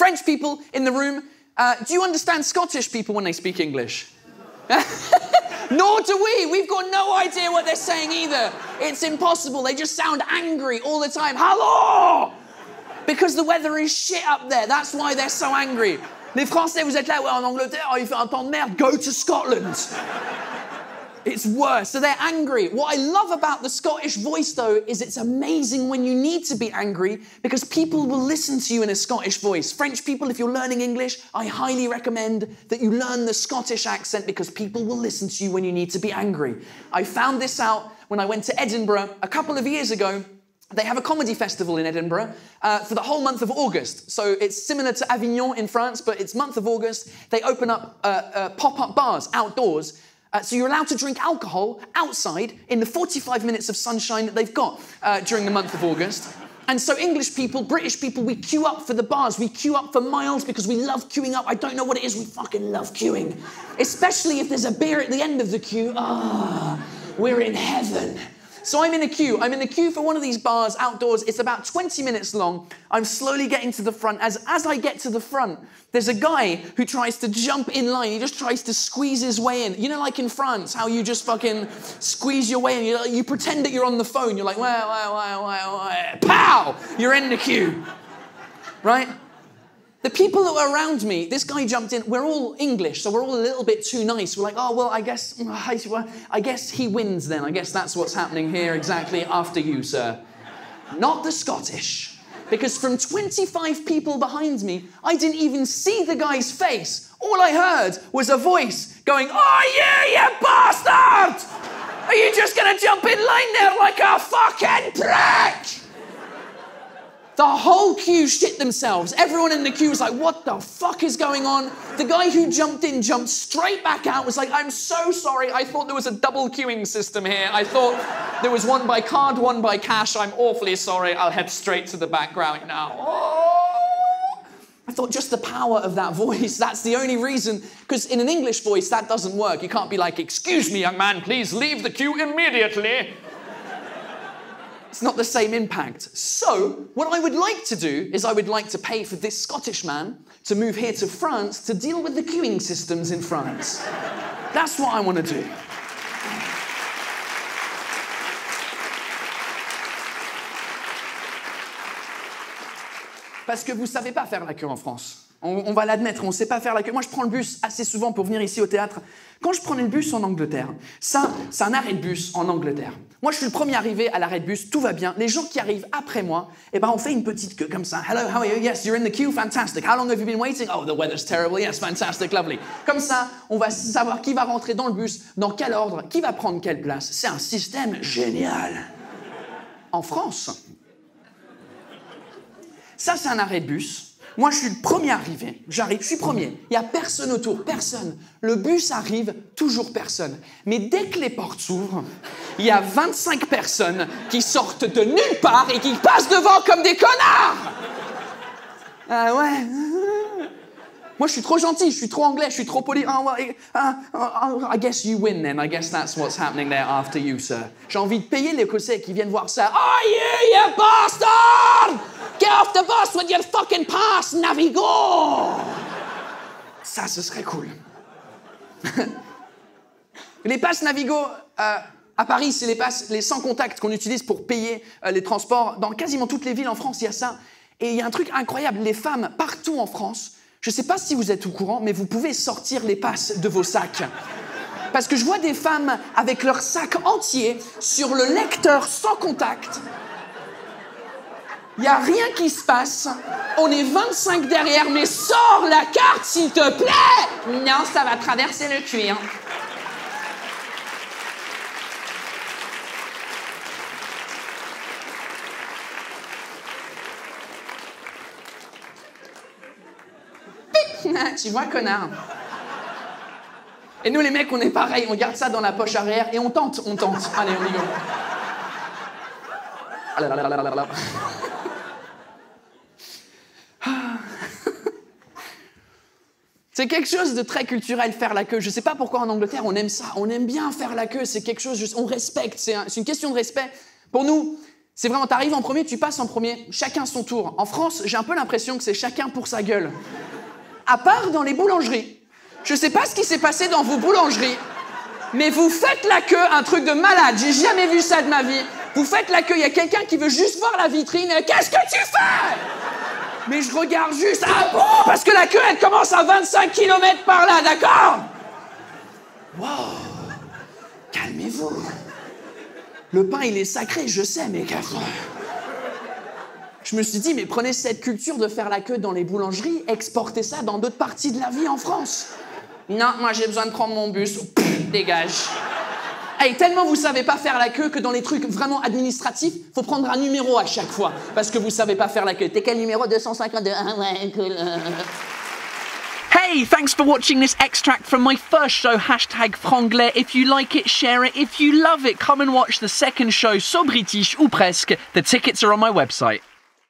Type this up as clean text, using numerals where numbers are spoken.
French people in the room, do you understand Scottish people when they speak English? Nor do we. We've got no idea what they're saying either. It's impossible. They just sound angry all the time. Hello! Because the weather is shit up there. That's why they're so angry. Les Français, vous êtes là, ouais, en Angleterre, oh, il fait un temps de merde. Go to Scotland. It's worse. So they're angry. What I love about the Scottish voice, though, is it's amazing when you need to be angry because people will listen to you in a Scottish voice. French people, if you're learning English, I highly recommend that you learn the Scottish accent because people will listen to you when you need to be angry. I found this out when I went to Edinburgh a couple of years ago. They have a comedy festival in Edinburgh for the whole month of August. So it's similar to Avignon in France, but it's month of August. They open up pop-up bars outdoors. So you're allowed to drink alcohol outside in the 45 minutes of sunshine that they've got during the month of August. And so English people, British people, we queue up for the bars. We queue up for miles because we love queuing up. I don't know what it is, we fucking love queuing. Especially if there's a beer at the end of the queue. We're in heaven. So I'm in a queue. I'm in the queue for one of these bars outdoors. It's about 20 minutes long. I'm slowly getting to the front. As I get to the front, there's a guy who tries to jump in line. He just tries to squeeze his way in. You know, like in France, how you just fucking squeeze your way in. You pretend that you're on the phone. You're like, pow! You're in the queue, right? The people that were around me, this guy jumped in. We're all English, so we're all a little bit too nice. We're like, oh, well, I guess he wins then. I guess that's what's happening here exactly after you, sir. Not the Scottish. Because from 25 people behind me, I didn't even see the guy's face. All I heard was a voice going, oh, yeah, you bastard! Are you just going to jump in line there like a fucking prick? The whole queue shit themselves. Everyone in the queue was like, what the fuck is going on? The guy who jumped in jumped straight back out, was like, I'm so sorry. I thought there was a double queuing system here. I thought there was one by card, one by cash. I'm awfully sorry. I'll head straight to the background now. Oh! I thought just the power of that voice, that's the only reason, because in an English voice, that doesn't work. You can't be like, excuse me, young man, please leave the queue immediately. It's not the same impact. So, what I would like to do is I would like to pay for this Scottish man to move here to France to deal with the queuing systems in France. That's what I want to do. Parce que vous savez pas faire la queue en France. On va l'admettre, on sait pas faire la queue. Moi, je prends le bus assez souvent pour venir ici au théâtre. Quand je prenais le bus en Angleterre, ça, c'est un arrêt de bus en Angleterre. Moi, je suis le premier arrivé à l'arrêt de bus, tout va bien. Les gens qui arrivent après moi, eh ben, on fait une petite queue comme ça. Hello, how are you? Yes, you're in the queue, fantastic. How long have you been waiting? Oh, the weather's terrible. Yes, fantastic, lovely. Comme ça, on va savoir qui va rentrer dans le bus, dans quel ordre, qui va prendre quelle place. C'est un système génial. En France, ça, c'est un arrêt de bus. Moi, je suis le premier arrivé. J'arrive, je suis premier. Il n'y a personne autour, personne. Le bus arrive, toujours personne. Mais dès que les portes s'ouvrent, il y a 25 personnes qui sortent de nulle part et qui passent devant comme des connards. Ah ouais. Moi, je suis trop gentil, je suis trop anglais, je suis trop poli. I guess you win then. I guess that's what's happening there after you, sir. J'ai envie de payer les Écossais qui viennent voir ça. Oh yeah, you bastard! Get off the bus with your fucking pass, Navigo! Ça, ce serait cool. Les passes Navigo, à Paris, c'est les sans contact qu'on utilise pour payer les transports. Dans quasiment toutes les villes en France, il y a ça. Et il y a un truc incroyable, les femmes, partout en France, je ne sais pas si vous êtes au courant, mais vous pouvez sortir les passes de vos sacs. Parce que je vois des femmes avec leur sac entier sur le lecteur sans contact. Il n'y a rien qui se passe. On est 25 derrière, mais sors la carte, s'il te plaît! Non, ça va traverser le cuir. Tu vois, connard. Et nous, les mecs, on est pareil. On garde ça dans la poche arrière et on tente. Allez, on y go. C'est quelque chose de très culturel, faire la queue. Je ne sais pas pourquoi en Angleterre, on aime ça. On aime bien faire la queue. C'est quelque chose, on respecte. C'est une question de respect. Pour nous, C'est vraiment, t'arrives en premier, tu passes en premier, chacun son tour. En France, j'ai un peu l'impression que c'est chacun pour sa gueule. À part dans les boulangeries. Je sais pas ce qui s'est passé dans vos boulangeries, mais vous faites la queue, un truc de malade. J'ai jamais vu ça de ma vie. Vous faites la queue, il y a quelqu'un qui veut juste voir la vitrine. Qu'est-ce que tu fais? Mais je regarde juste, ah bon? Parce que la queue, elle commence à 25 km par là, d'accord? Wow. Calmez-vous. Le pain, il est sacré, je sais, mais... Je me suis dit, mais prenez cette culture de faire la queue dans les boulangeries, exportez ça dans d'autres parties de la vie en France. Non, moi j'ai besoin de prendre mon bus. Pff, dégage. Hey, tellement vous savez pas faire la queue que dans les trucs vraiment administratifs, faut prendre un numéro à chaque fois. Parce que vous savez pas faire la queue. T'es quel numéro? 252. Ah ouais, cool. Hey, thanks for watching this extract from my first show, #Franglais. If you like it, share it. If you love it, come and watch the second show, So British ou presque. The tickets are on my website.